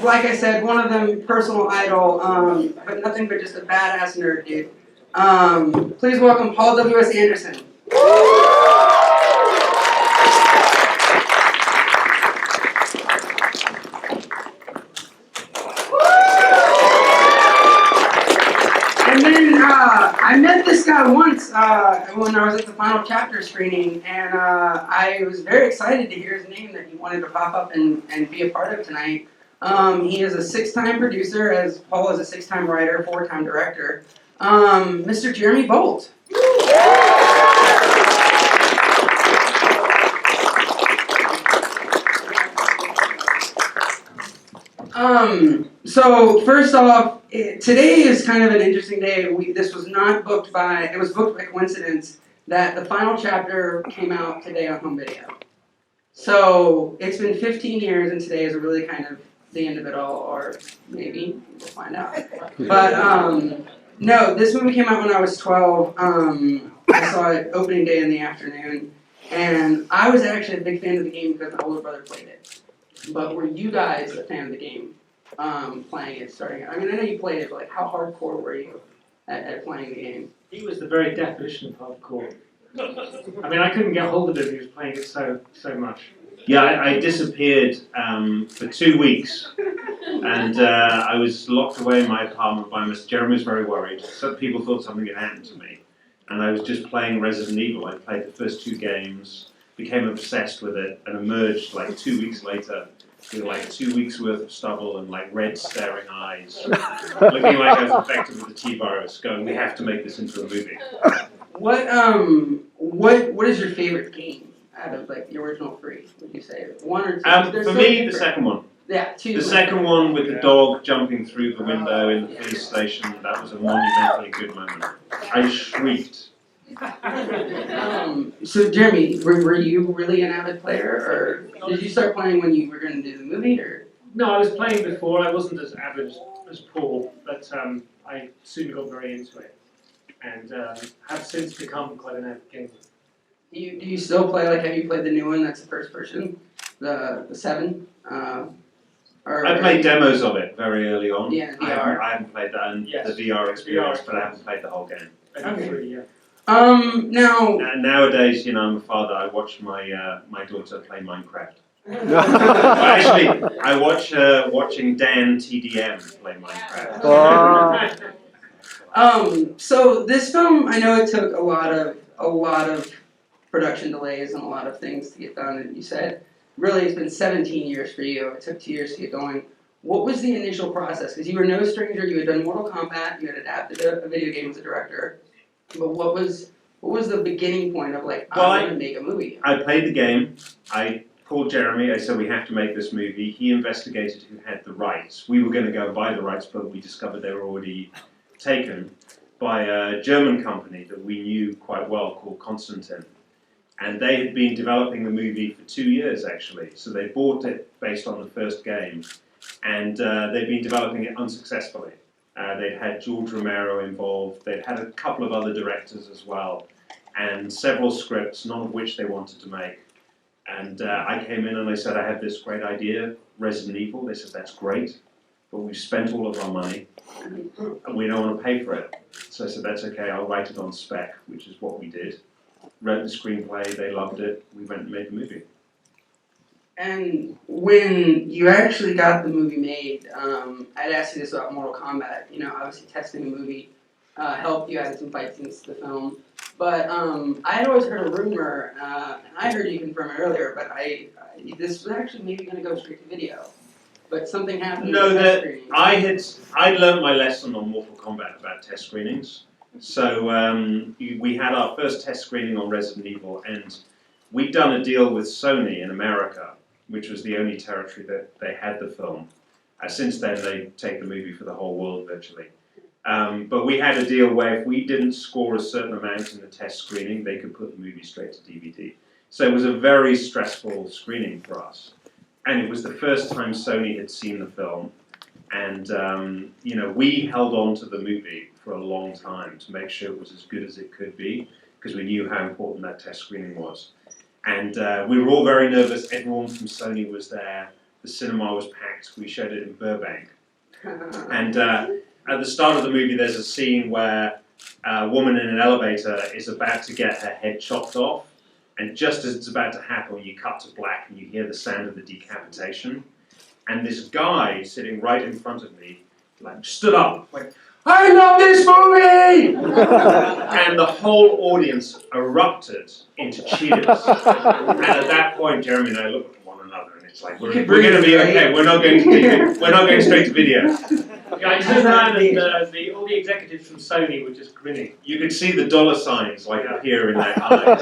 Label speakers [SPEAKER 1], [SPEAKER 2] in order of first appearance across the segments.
[SPEAKER 1] Like I said, one of them personal idol, but nothing but just a badass nerd dude. Please welcome Paul W.S. Anderson. And then I met this guy once when I was at the final chapter screening, and I was very excited to hear his name that he wanted to pop up and be a part of tonight. He is a 6-time producer, as Paul is a 6-time writer, 4-time director. Mr. Jeremy Bolt. So first off, today is kind of an interesting day. This was not booked by, it was booked by coincidence that the final chapter came out today on home video. So it's been 15 years and today is really kind of the end of it all, or maybe, we'll find out. But no, this movie came out when I was 12. I saw it opening day in the afternoon, and I was actually a big fan of the game because my older brother played it. But were you guys a fan of the game, playing it, starting it? I mean, I know you played it, but like, how hardcore were you at playing the game?
[SPEAKER 2] He was the very definition of hardcore. I mean, I couldn't get hold of him. He was playing it so much.
[SPEAKER 3] Yeah, I disappeared for 2 weeks, and I was locked away in my apartment by Mr. Jeremy was very worried. Some people thought something had happened to me, and I was just playing Resident Evil. I played the first 2 games, became obsessed with it, and emerged like 2 weeks later with like 2 weeks worth of stubble and like red staring eyes, looking like I was infected with the T-virus, going, we have to make this into a movie.
[SPEAKER 1] What is your favorite game out of like the original 3? Would you say 1 or 2?
[SPEAKER 3] For me, the second one.
[SPEAKER 1] Yeah, 2.
[SPEAKER 3] The second one with the dog jumping through the window in the police station, that was a monumentally good moment. I shrieked.
[SPEAKER 1] So Jeremy, were you really an avid player, or did you start playing when you were going to do the movie, or?
[SPEAKER 2] No, I was playing before. I wasn't as avid as Paul, but I soon got very into it, and have since become quite an avid gamer.
[SPEAKER 1] Do you still play, like, have you played the new one that's the first person, the 7?
[SPEAKER 3] I played demos of it very early on.
[SPEAKER 1] Yeah, VR.
[SPEAKER 3] I haven't played that in the VR experience, but I haven't played the whole game.
[SPEAKER 2] Okay. Yeah.
[SPEAKER 1] Now...
[SPEAKER 3] Nowadays, you know, I'm a father, I watch my my daughter play Minecraft. Actually, I watch her watching Dan TDM play Minecraft.
[SPEAKER 1] So this film, I know it took a lot of production delays and a lot of things to get done, and you said, really, it's been 17 years for you. It took 2 years to get going. What was the initial process? Because you were no stranger. You had done Mortal Kombat. You had adapted a video game as a director. But what was the beginning point of like, I want to make a movie?
[SPEAKER 3] I played the game. I called Jeremy. I said, we have to make this movie. He investigated who had the rights. We were going to go and buy the rights, but we discovered they were already taken by a German company that we knew quite well called Constantin. And they had been developing the movie for 2 years, actually. So they bought it based on the first game. And they'd been developing it unsuccessfully. They'd had George Romero involved. They'd had a couple of other directors as well. And several scripts, none of which they wanted to make. And I came in and I said, I have this great idea, Resident Evil. They said, that's great, but we've spent all of our money and we don't want to pay for it. So I said, that's okay, I'll write it on spec, which is what we did. Wrote the screenplay, they loved it, we went and made the movie.
[SPEAKER 1] And when you actually got the movie made, I'd asked you this about Mortal Kombat. You know, obviously testing the movie helped. You added some fight scenes to the film. But I had always heard a rumor, and I heard you confirm it earlier, but this was actually maybe going to go straight to video. But something happened.
[SPEAKER 3] No, I'd learned my lesson on Mortal Kombat about test screenings. So we had our first test screening on Resident Evil, and we'd done a deal with Sony in America, which was the only territory that they had the film. Since then, they take the movie for the whole world virtually. But we had a deal where if we didn't score a certain amount in the test screening, they could put the movie straight to DVD. So it was a very stressful screening for us. And it was the first time Sony had seen the film. And, you know, we held on to the movie for a long time to make sure it was as good as it could be, because we knew how important that test screening was. And we were all very nervous. Everyone from Sony was there. The cinema was packed. We showed it in Burbank. And at the start of the movie, there's a scene where a woman in an elevator is about to get her head chopped off. And just as it's about to happen, you cut to black and you hear the sound of the decapitation. And this guy sitting right in front of me, like, stood up, like, I love this movie! And the whole audience erupted into cheers. And at that point, Jeremy and I looked at one another, and it's like, we're going to be okay. We're not going straight to video.
[SPEAKER 2] Yeah, I turned around and all the executives from Sony were just grinning.
[SPEAKER 3] You could see the dollar signs like appear in their eyes.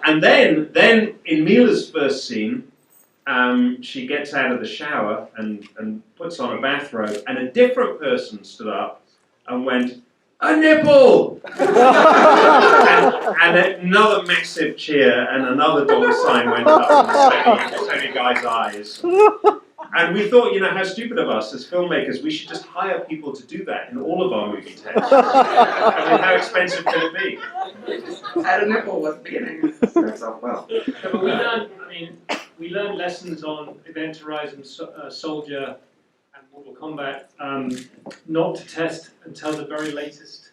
[SPEAKER 3] And then in Mila's first scene, she gets out of the shower and puts on a bathrobe, and a different person stood up and went, a nipple! and another massive cheer, and another dollar sign went up in the Sony guy's eyes. And we thought, you know, how stupid of us as filmmakers, we should just hire people to do that in all of our movie tests. I mean, how expensive can it be?
[SPEAKER 1] Had a nipple was the beginning. Starts off well.
[SPEAKER 2] Yeah, but we learned lessons on Event Horizon, Soldier, and Mortal Kombat, not to test until the very latest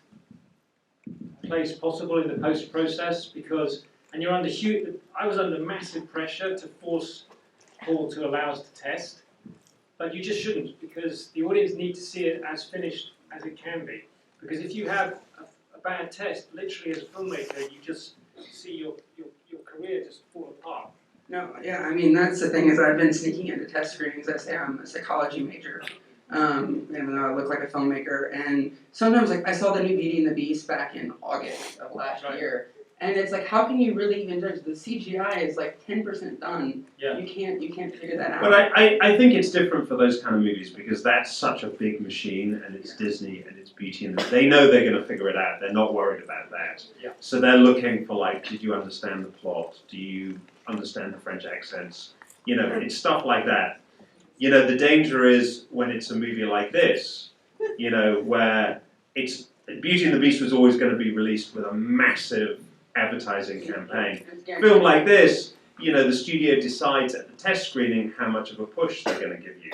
[SPEAKER 2] place possible in the post-process, because, and you're under huge, I was under massive pressure to force Paul to allow us to test, but you just shouldn't, because the audience need to see it as finished as it can be. Because if you have a bad test, literally as a filmmaker, you just see your career just fall apart.
[SPEAKER 1] No, yeah, I mean, that's the thing is I've been sneaking into test screenings. I say I'm a psychology major, even though I look like a filmmaker. And sometimes, like, I saw the new Beauty and the Beast back in August of last year. And it's like, how can you really even judge? The CGI is like 10% done.
[SPEAKER 2] Yeah.
[SPEAKER 1] You can't figure that out.
[SPEAKER 3] But I think it's different for those kind of movies, because that's such a big machine, and it's Disney and it's Beauty and they know they're going to figure it out. They're not worried about that.
[SPEAKER 2] Yeah.
[SPEAKER 3] So they're looking for, like, did you understand the plot? Do you understand the French accents? You know, it's stuff like that. You know, the danger is when it's a movie like this, you know, where it's Beauty and the Beast was always going to be released with a massive advertising campaign. Film like this, you know, the studio decides at the test screening how much of a push they're going to give you.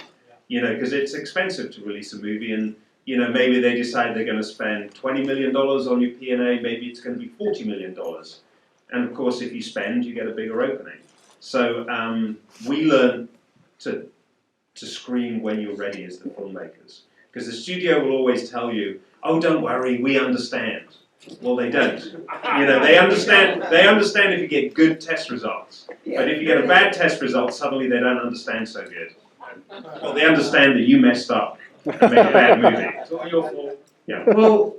[SPEAKER 3] You know, because it's expensive to release a movie, and, you know, maybe they decide they're going to spend $20 million on your P&A, maybe it's going to be $40 million. And of course, if you spend, you get a bigger opening. So we learn to screen when you're ready as the filmmakers. Because the studio will always tell you, oh, don't worry, we understand. Well, they don't. You know, they understand if you get good test results. But if you get a bad test result, suddenly they don't understand so good. Well, they understand that you messed up and made a bad movie.
[SPEAKER 2] It's all your fault.
[SPEAKER 3] Yeah.
[SPEAKER 1] Well,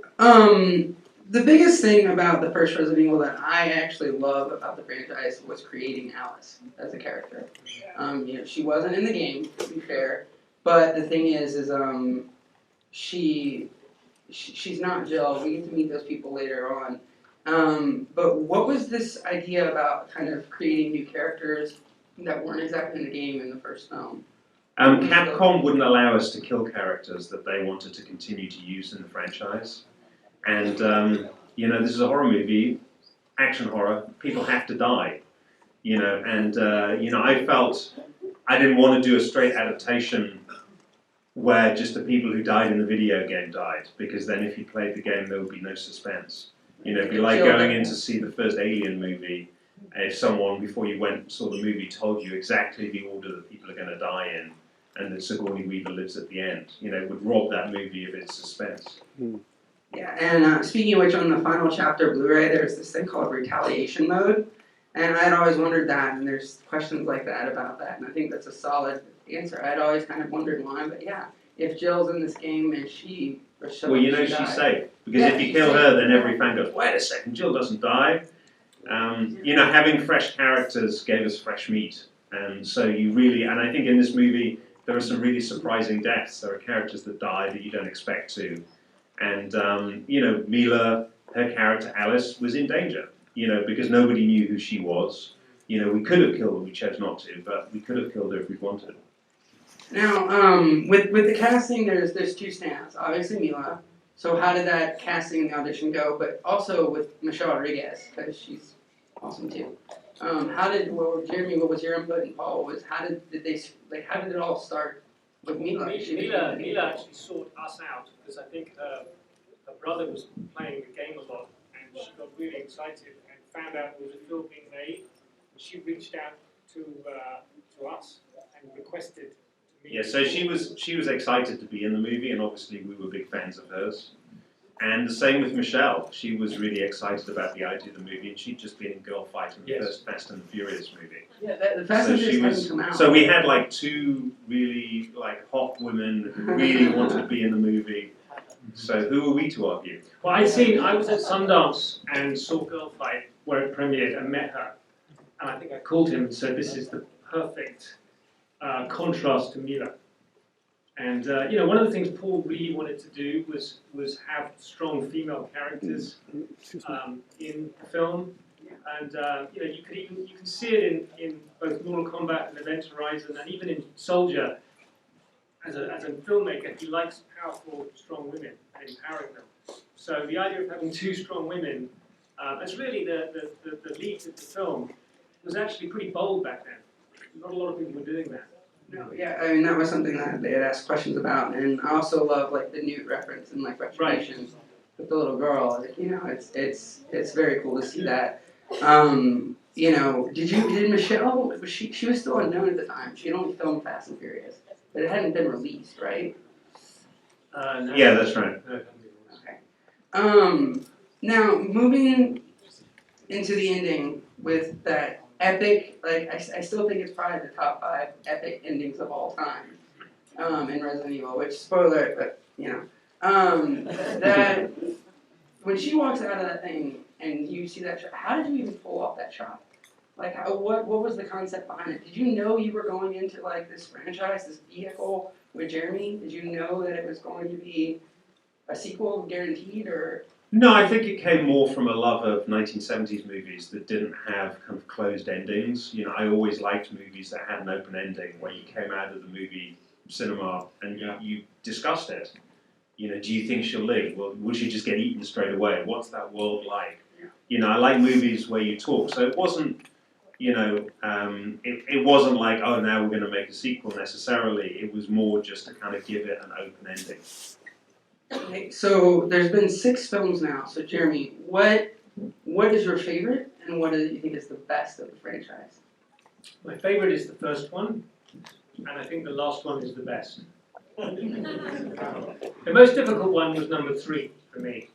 [SPEAKER 1] the biggest thing about the first Resident Evil that I actually love about the franchise was creating Alice as a character. You know, she wasn't in the game, to be fair, but the thing is she's not Jill. We get to meet those people later on. But what was this idea about kind of creating new characters that weren't exactly in the game in the first film?
[SPEAKER 3] Capcom wouldn't allow us to kill characters that they wanted to continue to use in the franchise. And, you know, this is a horror movie, action horror, people have to die. You know, and, you know, I felt I didn't want to do a straight adaptation where just the people who died in the video game died, because then if you played the game, there would be no suspense. You know, it'd be like going in to see the first Alien movie, if someone, before you went and saw the movie, told you exactly the order that people are going to die in, and that Sigourney Weaver lives at the end. You know, it would rob that movie of its suspense.
[SPEAKER 1] Yeah, and speaking of which, on the final chapter Blu-ray, there's this thing called retaliation mode, and I'd always wondered that, and there's questions like that about that, and I think that's a solid answer. I'd always kind of wondered why, but yeah, if Jill's in this game and she...
[SPEAKER 3] Well, you know she's safe, because if you kill her, then every fan goes, wait a second, Jill doesn't die. You know, having fresh characters gave us fresh meat, and so you really, and I think in this movie, there are some really surprising deaths. There are characters that die that you don't expect to. And, you know, Mila, her character Alice, was in danger, you know, because nobody knew who she was. You know, we could have killed her, we chose not to, but we could have killed her if we wanted.
[SPEAKER 1] Now, with the casting, there's two standouts. Obviously Mila, So how did that casting and audition go? But also with Michelle Rodriguez, because she's awesome too. Jeremy, what was your input, and Paul, how did it all start with Mila?
[SPEAKER 2] Mila actually sought us out because I think her brother was playing the game a lot, and she got really excited and found out there was a film being made. And she reached out to us and requested to meet.
[SPEAKER 3] Yeah, so she was excited to be in the movie, and obviously we were big fans of hers. And the same with Michelle. She was really excited about the idea of the movie, and she'd just been in Girl Fight in the first Fast and the Furious movie.
[SPEAKER 1] Yeah, the Fast and Furious hadn't come out.
[SPEAKER 3] So we had like two really like hot women who really wanted to be in the movie. So who are we to argue?
[SPEAKER 2] Well, I was at Sundance and saw Girl Fight where it premiered and met her. And I think I called him and said, this is the perfect contrast to Mila. And one of the things Paul really wanted to do was have strong female characters in the film. And you can see it in both Mortal Kombat and Event Horizon, and even in Soldier. As a filmmaker, he likes powerful, strong women and empowering them. So the idea of having two strong women as really the leads of the film was actually pretty bold back then. Not a lot of people were doing that.
[SPEAKER 1] No, yeah, I mean that was something that they had asked questions about, and I also love like the Newt reference and like Retribution with the little girl. Like, it's very cool to see that. Did Michelle? She was still unknown at the time. She had only filmed Fast and Furious, but it hadn't been released, right?
[SPEAKER 2] No.
[SPEAKER 3] Yeah, that's right.
[SPEAKER 1] Okay. Now moving into the ending with that epic, I still think it's probably the top 5 epic endings of all time in Resident Evil, which, spoiler, but, that, when she walks out of that thing and you see that shot, how did you even pull off that shot? Like, what was the concept behind it? Did you know you were going into, like, this franchise, this vehicle with Jeremy? Did you know that it was going to be a sequel guaranteed, or...?
[SPEAKER 3] No, I think it came more from a love of 1970s movies that didn't have kind of closed endings. I always liked movies that had an open ending where you came out of the movie cinema and you discussed it. Do you think she'll live? Well, will she just get eaten straight away? What's that world like? I like movies where you talk. So it wasn't, it wasn't like, oh, now we're going to make a sequel necessarily. It was more just to kind of give it an open ending.
[SPEAKER 1] Okay, so there's been 6 films now. So Jeremy, what is your favorite, and what do you think is the best of the franchise?
[SPEAKER 2] My favorite is the first one, and I think the last one is the best. The most difficult one was number 3 for me.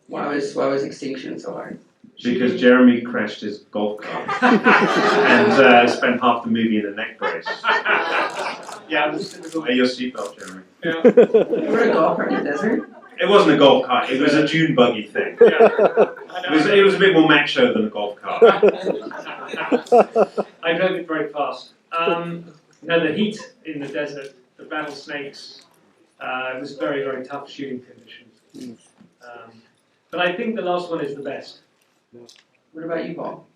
[SPEAKER 1] Why was Extinction so hard?
[SPEAKER 3] Because Jeremy crashed his golf cart and spent half the movie in a neck brace.
[SPEAKER 2] Yeah, it was difficult.
[SPEAKER 3] Your seatbelt, Jeremy.
[SPEAKER 2] Yeah.
[SPEAKER 1] You were in a golf cart in the desert?
[SPEAKER 3] It wasn't a golf cart, it was a dune buggy thing.
[SPEAKER 2] Yeah.
[SPEAKER 3] It was a bit more macho than a golf cart.
[SPEAKER 2] I drove it very fast. The heat in the desert, the rattlesnakes, it was very, very tough shooting conditions. But I think the last one is the best.
[SPEAKER 1] What about you, Paul?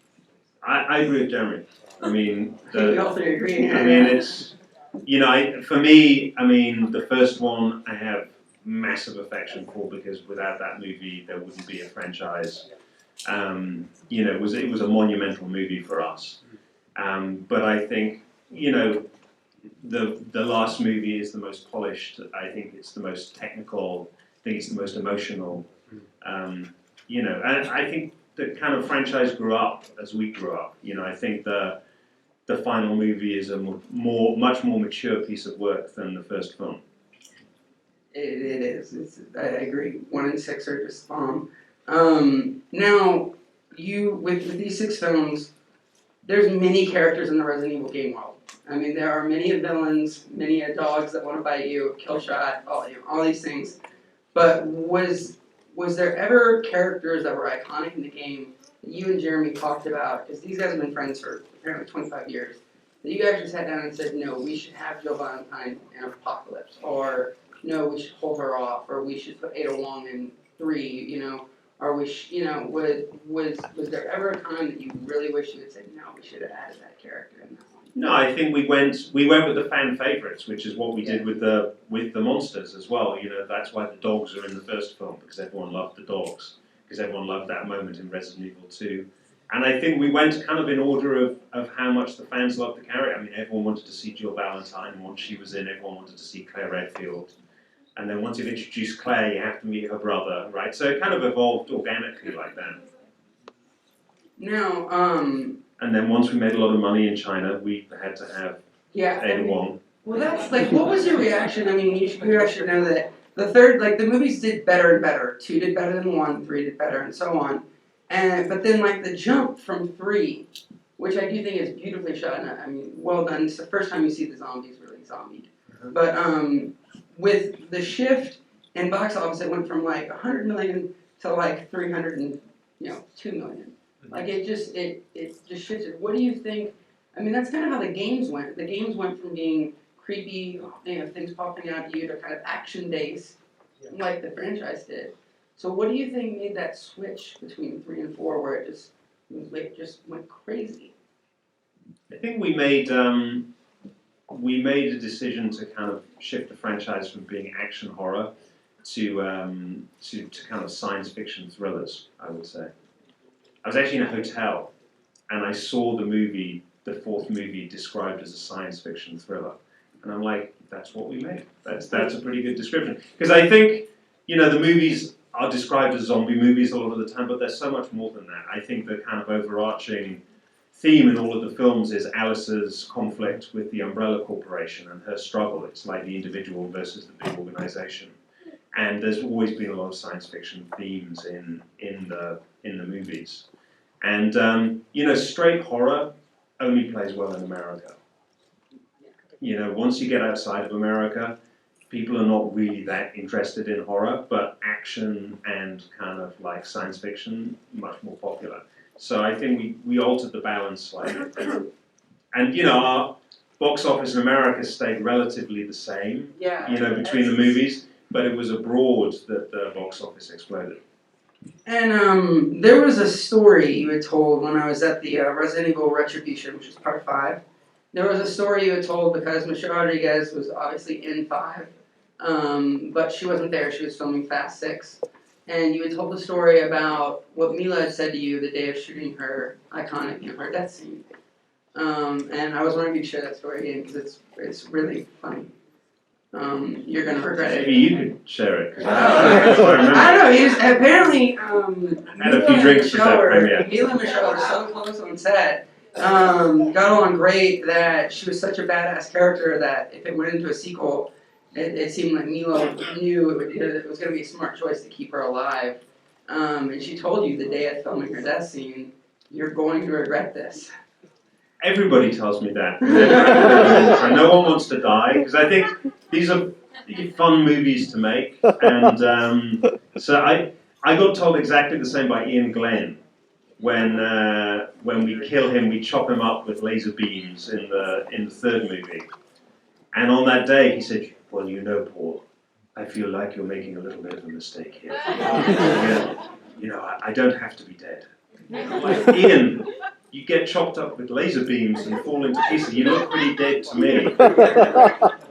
[SPEAKER 3] I agree with Jeremy. I mean,
[SPEAKER 1] We all 3 agree.
[SPEAKER 3] it's, for me, the first one I have massive affection for because without that movie there wouldn't be a franchise. It was a monumental movie for us. But I think, the last movie is the most polished. I think it's the most technical. I think it's the most emotional. And I think the kind of franchise grew up as we grew up. I think the final movie is a much more mature piece of work than the first film.
[SPEAKER 1] It is. I agree. 1 and 6 are just bomb. Now, with these 6 films, there's many characters in the Resident Evil game world. There are many villains, many dogs that want to bite you, kill shot, all these things. But was there ever characters that were iconic in the game that you and Jeremy talked about, because these guys have been friends for apparently 25 years, that you actually sat down and said, no, we should have Jill Valentine in Apocalypse, or no, we should hold her off, or we should put Ada Wong in 3, or was there ever a time that you really wish you had said, no, we should have added that character in that one?
[SPEAKER 3] No, I think we went with the fan favourites, which is what we did with the monsters as well. You know, that's why the dogs are in the first film, because everyone loved the dogs, because everyone loved that moment in Resident Evil 2. And I think we went kind of in order of how much the fans loved the character. I mean, everyone wanted to see Jill Valentine. Once she was in, everyone wanted to see Claire Redfield. And then once you've introduced Claire, you have to meet her brother, right? So it kind of evolved organically like that.
[SPEAKER 1] Now,
[SPEAKER 3] And then once we made a lot of money in China, we had to have Ada Wong.
[SPEAKER 1] well, that's like, what was your reaction? I mean, you actually know that the third, like, the movies did better and better. 2 did better than 1, 3 did better, and so on. But then, like, the jump from 3, which I do think is beautifully shot, and I mean, well done. It's the first time you see the zombies really zombied. But with the shift in box office, it went from like 100 million to like 302 million. Like it just shifted. What do you think? I mean, that's kind of how the games went. The games went from being creepy, things popping out at you, to kind of action-based, like the franchise did. So what do you think made that switch between 3 and 4, where it just went crazy?
[SPEAKER 3] I think we made a decision to kind of shift the franchise from being action horror to kind of science fiction thrillers, I would say. I was actually in a hotel and I saw the 4th movie described as a science fiction thriller. And I'm like, that's what we made. That's a pretty good description. Because I think, the movies are described as zombie movies a lot of the time, but there's so much more than that. I think the kind of overarching theme in all of the films is Alice's conflict with the Umbrella Corporation and her struggle. It's like the individual versus the big organization. And there's always been a lot of science fiction themes in the movies. And, straight horror only plays well in America. Once you get outside of America, people are not really that interested in horror, but action and kind of like science fiction, much more popular. So I think we altered the balance slightly. And, our box office in America stayed relatively the same, between the movies, but it was abroad that the box office exploded.
[SPEAKER 1] And there was a story you had told when I was at the Resident Evil Retribution, which is part 5. There was a story you had told because Michelle Rodriguez was obviously in 5, but she wasn't there. She was filming Fast 6. And you had told the story about what Mila had said to you the day of shooting her iconic, her death scene. And I was wondering if you'd share that story again, because it's really funny. You're going to regret it.
[SPEAKER 3] Maybe you could share it.
[SPEAKER 1] I don't know. Apparently,
[SPEAKER 3] had a few drinks with that premiere.
[SPEAKER 1] Mila and Michelle were so close on set. Got along great, that she was such a badass character that if it went into a sequel, it seemed like Mila knew it was going to be a smart choice to keep her alive. And she told you the day of filming her death scene, you're going to regret this.
[SPEAKER 3] Everybody tells me that. No one wants to die, because I think these are fun movies to make. And so I got told exactly the same by Ian Glenn. When we kill him, we chop him up with laser beams in the 3rd movie. And on that day, he said, "Well, Paul, I feel like you're making a little bit of a mistake here. I don't have to be dead." I'm like, "Ian, you get chopped up with laser beams and fall into pieces. You look pretty dead to me."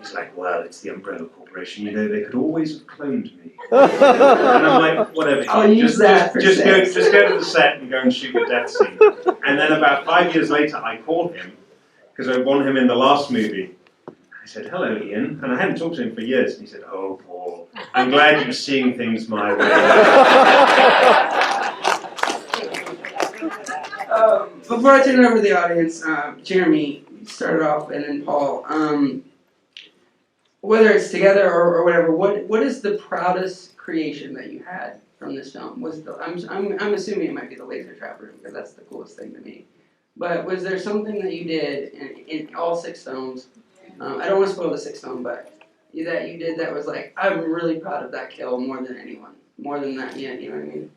[SPEAKER 3] He's like, "Well, it's the Umbrella Corporation. They could always have cloned me." And I'm like, "Whatever.
[SPEAKER 1] I'll use that for
[SPEAKER 3] just
[SPEAKER 1] sex.
[SPEAKER 3] go to the set and go and shoot a death scene." And then about 5 years later, I called him because I won him in the last movie. I said, "Hello, Ian," and I hadn't talked to him for years. And he said, "Oh, Paul, I'm glad you're seeing things my way."
[SPEAKER 1] Before I turn it over to the audience, Jeremy started off, and then Paul. Whether it's together or whatever, what is the proudest creation that you had from this film? I'm assuming it might be the laser trap room, because that's the coolest thing to me. But was there something that you did in all 6 films? I don't want to spoil the 6th film, but that you did that was like, I'm really proud of that kill more than anyone, more than that. You know what I mean?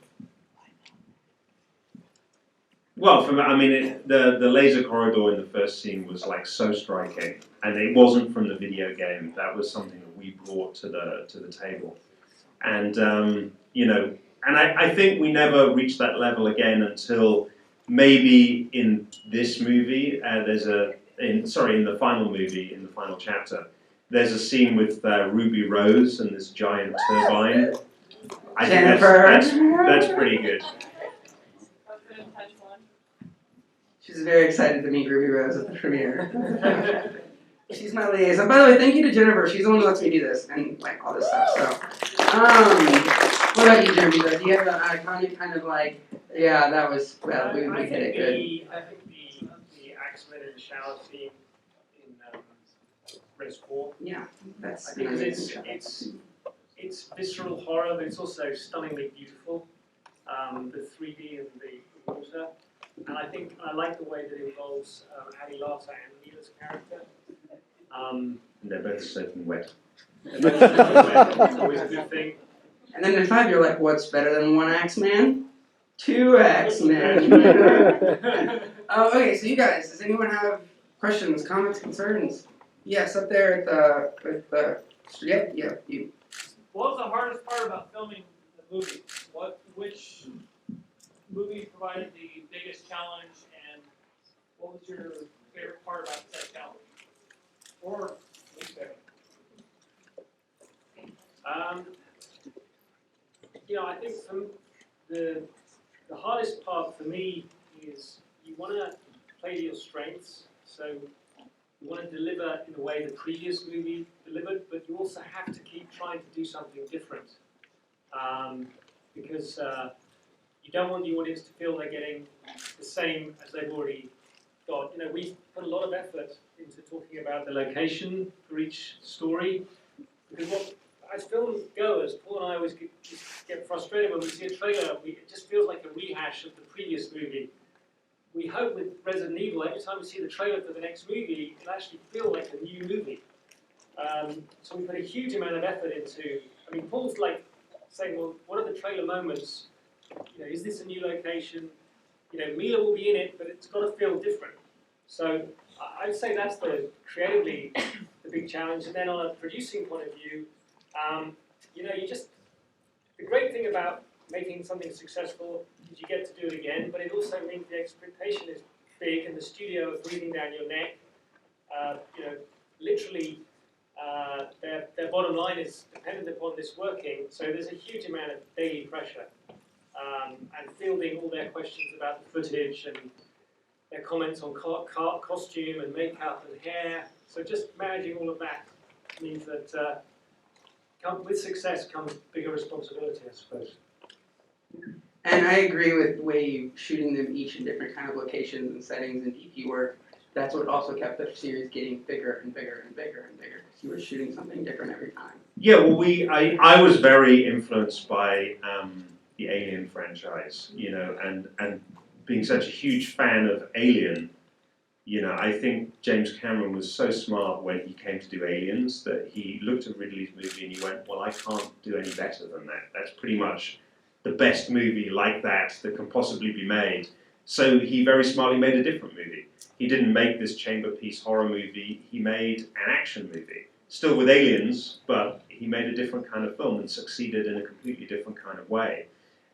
[SPEAKER 3] Well, the laser corridor in the first scene was like so striking, and it wasn't from the video game. That was something that we brought to the table, and and I think we never reached that level again until maybe in this movie. There's a in the final movie, in the final chapter, there's a scene with Ruby Rose and this giant turbine. I think that's pretty good.
[SPEAKER 1] She's very excited to meet Ruby Rose at the premiere. She's my liaison. By the way, thank you to Jennifer. She's the one who lets me do this and like all this stuff. So, what about you, Jeremy? Do you have an iconic kind of like, yeah, that was well, we hit it good.
[SPEAKER 2] I think the Axemen in the shower scene in Red Squaw.
[SPEAKER 1] Yeah, that's.
[SPEAKER 2] I think it's visceral horror, but it's also stunningly beautiful. The 3D and the water, and I like the way that it involves Addie Larter and Mila's character.
[SPEAKER 3] And they're both soaking wet.
[SPEAKER 2] It's always a good thing.
[SPEAKER 1] And then in 5, you're like, what's better than 1 Axeman? 2 Axemen. Okay, so you guys, does anyone have questions, comments, concerns? Yes, up there at the yep, you.
[SPEAKER 4] What was the hardest part about filming the movie? Which movie provided the biggest challenge, and what was your favorite part about that challenge? Or least favorite?
[SPEAKER 2] I think the hardest part for me is you want to play to your strengths. So you want to deliver in the way the previous movie delivered, but you also have to keep trying to do something different. Because you don't want the audience to feel they're getting the same as they've already got. We put a lot of effort into talking about the location for each story, because as film goers, Paul and I always get frustrated when we see a trailer. It just feels like a rehash of the previous movie. We hope with Resident Evil, every time we see the trailer for the next movie, it'll actually feel like a new movie. So we put a huge amount of effort into. Paul's like saying, well, what are the trailer moments? Is this a new location? Mila will be in it, but it's got to feel different. So I'd say that's creatively the big challenge. And then on a producing point of view, the great thing about making something successful is you get to do it again, but it also means the expectation is big and the studio are breathing down your neck. Literally, their bottom line is dependent upon this working, so there's a huge amount of daily pressure. And fielding all their questions about the footage and their comments on costume and makeup and hair. So just managing all of that means that with success comes bigger responsibility, I suppose.
[SPEAKER 1] And I agree with the way you shooting them each in different kind of locations and settings and DP work. That's what also kept the series getting bigger and bigger and bigger and bigger, because you were shooting something different every time.
[SPEAKER 3] Yeah, well, I was very influenced by the Alien franchise, and being such a huge fan of Alien, I think James Cameron was so smart when he came to do Aliens that he looked at Ridley's movie and he went, well, I can't do any better than that. That's pretty much the best movie like that can possibly be made. So he very smartly made a different movie. He didn't make this chamber piece horror movie, he made an action movie. Still with aliens, but he made a different kind of film and succeeded in a completely different kind of way.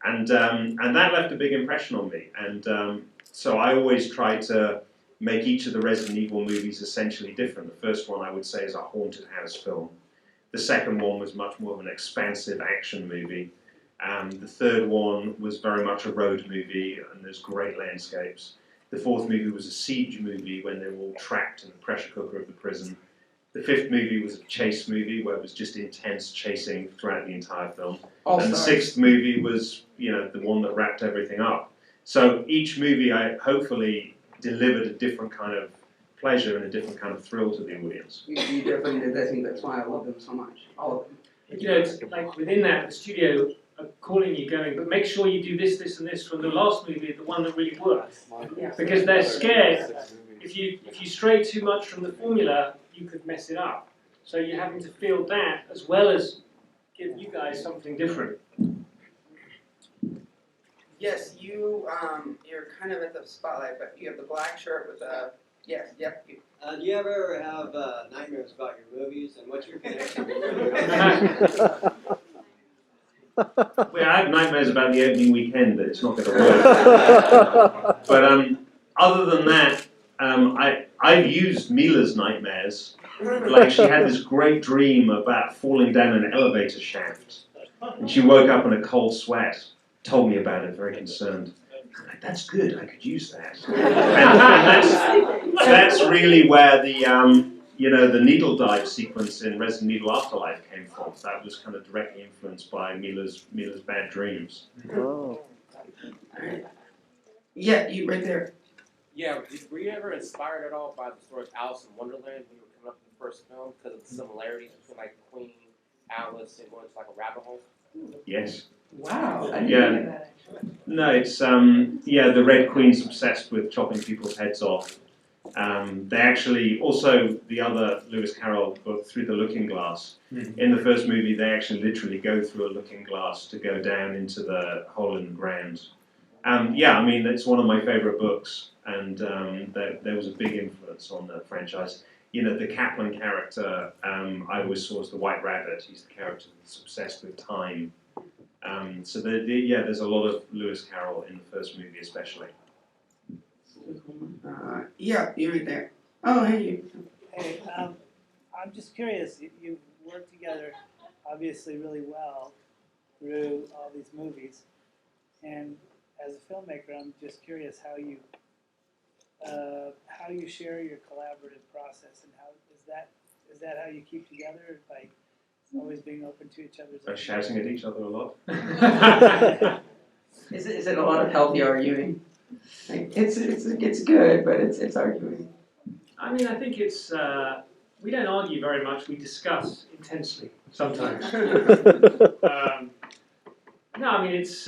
[SPEAKER 3] And that left a big impression on me. And so I always try to make each of the Resident Evil movies essentially different. The first one I would say is a haunted house film. The second one was much more of an expansive action movie. The third one was very much a road movie, and there's great landscapes. The fourth movie was a siege movie when they were all trapped in the pressure cooker of the prison. The fifth movie was a chase movie where it was just intense chasing throughout the entire film. And the sixth movie was, the one that wrapped everything up. So each movie I hopefully delivered a different kind of pleasure and a different kind of thrill to the audience.
[SPEAKER 1] You definitely did. I think that's why I love them so much. All of them.
[SPEAKER 2] It's like within that, the studio are calling you going, but make sure you do this, this, and this from the last movie, the one that really worked.
[SPEAKER 1] Yeah.
[SPEAKER 2] Because they're scared. If you stray too much from the formula, you could mess it up. So you're having to feel that as well as give you guys something different.
[SPEAKER 1] Yes, you're kind of at the spotlight, but you have the black shirt with the, yes, yep. You.
[SPEAKER 5] Do you ever have nightmares about your movies, and what's your connection to your movies?
[SPEAKER 3] Well, I have nightmares about the opening weekend that it's not going to work. But other than that, I I've used Mila's nightmares. Like, she had this great dream about falling down an elevator shaft, and she woke up in a cold sweat. Told me about it, very concerned. I'm like, that's good. I could use that. And that's really where the the needle dive sequence in Resident Evil Afterlife came from. That was kind of directly influenced by Mila's bad dreams.
[SPEAKER 6] Oh.
[SPEAKER 1] Alright. Yeah, you right there.
[SPEAKER 7] Yeah, were you ever inspired at all by the story of Alice in Wonderland when you were coming up with the first film because of the similarities between like Queen, Alice, and going to like a rabbit hole?
[SPEAKER 3] Yes.
[SPEAKER 1] Wow. I didn't
[SPEAKER 3] Yeah.
[SPEAKER 1] know that actually.
[SPEAKER 3] No, it's the Red Queen's obsessed with chopping people's heads off. They actually also the other Lewis Carroll book, Through the Looking Glass. In the first movie, they actually literally go through a looking glass to go down into the hole in the ground. I mean, it's one of my favorite books, and there was a big influence on the franchise. You know, the Kaplan character, I always saw as the White Rabbit. He's the character that's obsessed with time. So there's a lot of Lewis Carroll in the first movie, especially.
[SPEAKER 1] Yeah, you right there. Oh, hey you.
[SPEAKER 8] Hey, I'm just curious. You worked together, obviously, really well through all these movies, and as a filmmaker, I'm just curious how you share your collaborative process, and how is that how you keep together by always being open to each other's
[SPEAKER 3] By shouting at each other a lot.
[SPEAKER 1] Is it a lot of healthy arguing? Like, it's good, but it's arguing.
[SPEAKER 2] I mean, I think it's, we don't argue very much, we discuss intensely sometimes. No, I mean, it's,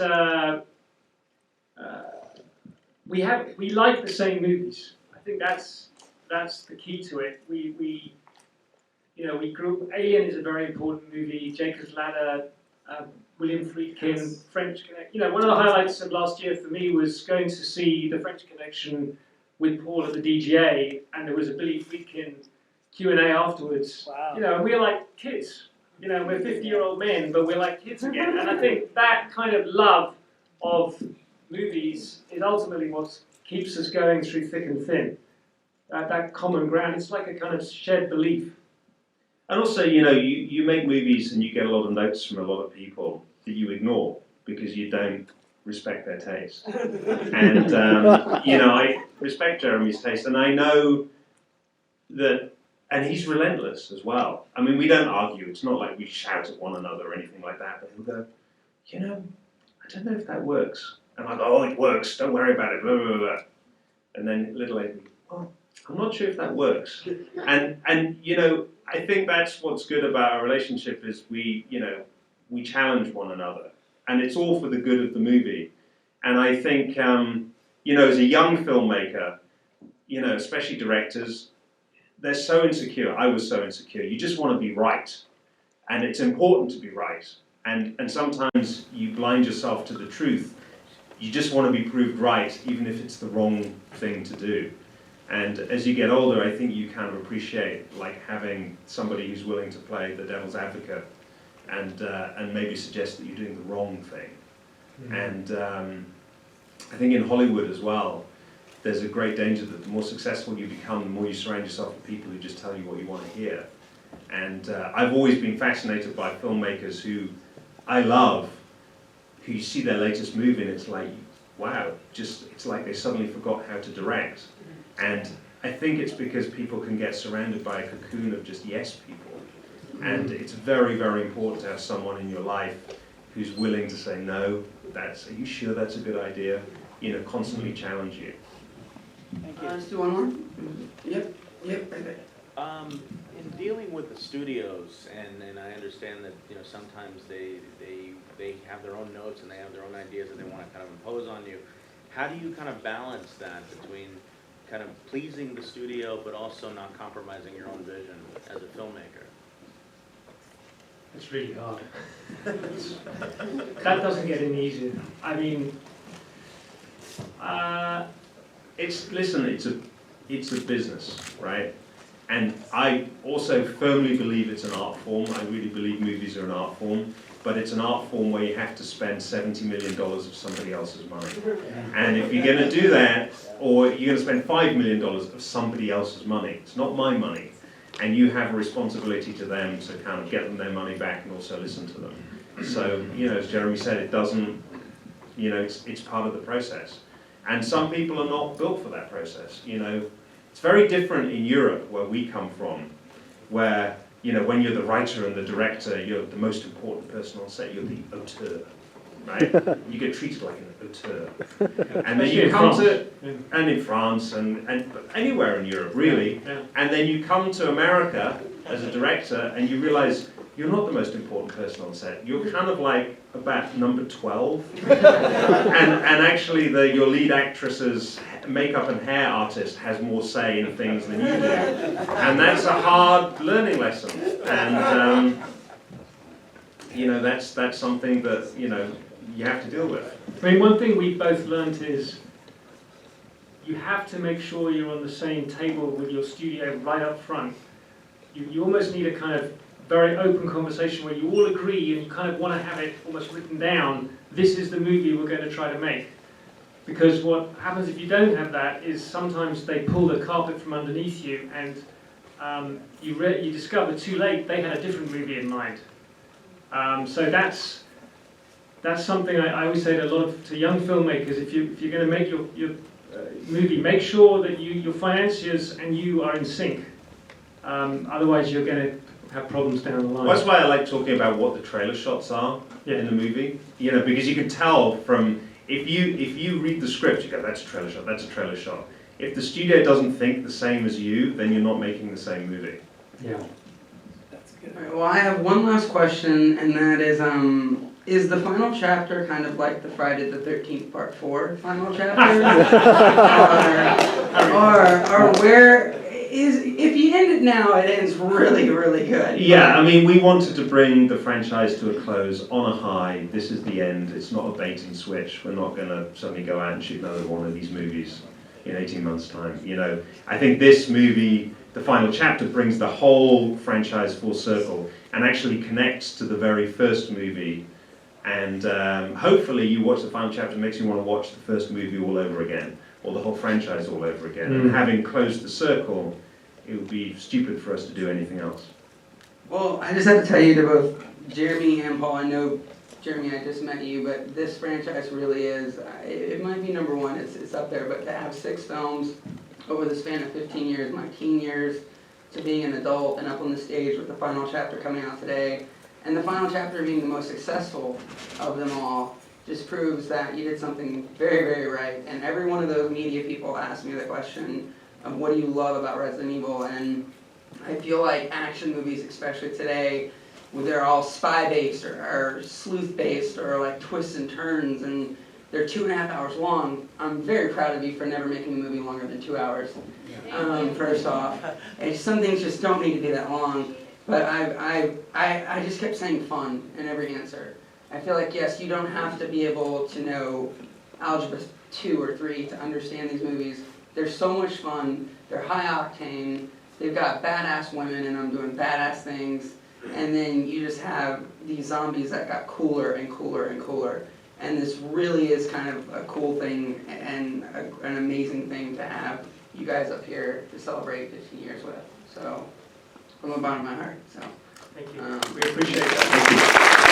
[SPEAKER 2] we like the same movies. I think that's the key to it. We grew, Alien is a very important movie, Jacob's Ladder, William Friedkin, French Connection. One of the highlights of last year for me was going to see The French Connection with Paul at the DGA, and there was a Billy Friedkin Q&A afterwards.
[SPEAKER 8] Wow.
[SPEAKER 2] And we're like kids. We're 50-year-old men, but we're like kids again. And I think that kind of love of movies is ultimately what keeps us going through thick and thin. That common ground, it's like a kind of shared belief.
[SPEAKER 3] And also, you make movies and you get a lot of notes from a lot of people that you ignore because you don't respect their taste. And, I respect Jeremy's taste, and I know that, and he's relentless as well. I mean, we don't argue. It's not like we shout at one another or anything like that, but he'll go, I don't know if that works. And I go, oh, it works. Don't worry about it, blah, blah, blah. And then little lady, oh, I'm not sure if that works. And I think that's what's good about our relationship is we challenge one another, and it's all for the good of the movie. And I think, as a young filmmaker, especially directors, they're so insecure. I was so insecure. You just want to be right, and it's important to be right. And sometimes you blind yourself to the truth. You just want to be proved right, even if it's the wrong thing to do. And as you get older, I think you kind of appreciate like having somebody who's willing to play the devil's advocate and maybe suggest that you're doing the wrong thing. Mm-hmm. And I think in Hollywood as well, there's a great danger that the more successful you become, the more you surround yourself with people who just tell you what you want to hear. And I've always been fascinated by filmmakers who I love, who you see their latest movie and it's like, wow, it's like they suddenly forgot how to direct. And I think it's because people can get surrounded by a cocoon of just yes people. And it's very, very important to have someone in your life who's willing to say, no, are you sure that's a good idea? Constantly challenge you.
[SPEAKER 8] Thank you.
[SPEAKER 1] Let's do one more. Yep, right there.
[SPEAKER 6] In dealing with the studios, and I understand that sometimes they have their own notes and they have their own ideas that they want to kind of impose on you. How do you kind of balance that between kind of pleasing the studio but also not compromising your own vision as a filmmaker?
[SPEAKER 2] It's really hard. That doesn't get any easier. I mean,
[SPEAKER 3] It's a business, right? And I also firmly believe it's an art form. I really believe movies are an art form. but it's an art form where you have to spend $70 million of somebody else's money. And if you're going to do that, or you're going to spend $5 million of somebody else's money, it's not my money, and you have a responsibility to them to kind of get them their money back and also listen to them. So, as Jeremy said, it doesn't, it's part of the process. And some people are not built for that process. It's very different in Europe, where we come from, where when you're the writer and the director, you're the most important person on set. You're the auteur, right? You get treated like an auteur. And then you come and in France and anywhere in Europe, really. And then you come to America as a director, and you realize you're not the most important person on set. You're kind of like about number 12. and actually your lead actress's makeup and hair artist has more say in things than you do. And that's a hard learning lesson. And, that's something that, you have to deal with.
[SPEAKER 2] I mean, one thing we've both learned is you have to make sure you're on the same table with your studio right up front. You almost need a kind of very open conversation where you all agree and you kind of want to have it almost written down. This is the movie we're going to try to make. Because what happens if you don't have that is sometimes they pull the carpet from underneath you, and you discover too late they had a different movie in mind. So that's something I always say to young filmmakers. If you're going to make your movie, make sure that your financiers and you are in sync. Otherwise, you're going to have problems down the line.
[SPEAKER 3] Well, that's why I like talking about what the trailer shots are in the movie. Because you can tell from if you read the script, you go, that's a trailer shot, that's a trailer shot. If the studio doesn't think the same as you, then you're not making the same movie.
[SPEAKER 2] Yeah.
[SPEAKER 8] That's good.
[SPEAKER 1] All right, well, I have one last question, and that is the final chapter kind of like the Friday the 13th Part 4 final chapter? or where is, if you end it now, it ends really, really good.
[SPEAKER 3] Yeah, I mean, we wanted to bring the franchise to a close on a high. This is the end. It's not a bait and switch. We're not going to suddenly go out and shoot another one of these movies in 18 months' time. I think this movie, the final chapter, brings the whole franchise full circle and actually connects to the very first movie. And hopefully you watch the final chapter, it makes you want to watch the first movie all over again, or the whole franchise all over again. And having closed the circle, it would be stupid for us to do anything else.
[SPEAKER 1] Well, I just have to tell you to both Jeremy and Paul, I know, Jeremy, I just met you, but this franchise really is, it might be number one, it's up there, but to have 6 films over the span of 15 years, my teen years, to being an adult and up on the stage with the final chapter coming out today, and the final chapter being the most successful of them all, just proves that you did something very, very right. And every one of those media people asked me the question of what do you love about Resident Evil, and I feel like action movies, especially today, where they're all spy-based or sleuth-based or like twists and turns, and they're 2.5 hours long. I'm very proud of you for never making a movie longer than 2 hours, first off. And some things just don't need to be that long. But I just kept saying fun in every answer. I feel like, yes, you don't have to be able to know Algebra 2 or 3 to understand these movies. They're so much fun. They're high octane. They've got badass women and I'm doing badass things. And then you just have these zombies that got cooler and cooler and cooler. And this really is kind of a cool thing and an amazing thing to have you guys up here to celebrate 15 years with. So, from the bottom of my heart. So,
[SPEAKER 2] Thank you. We appreciate that.
[SPEAKER 3] Thank you.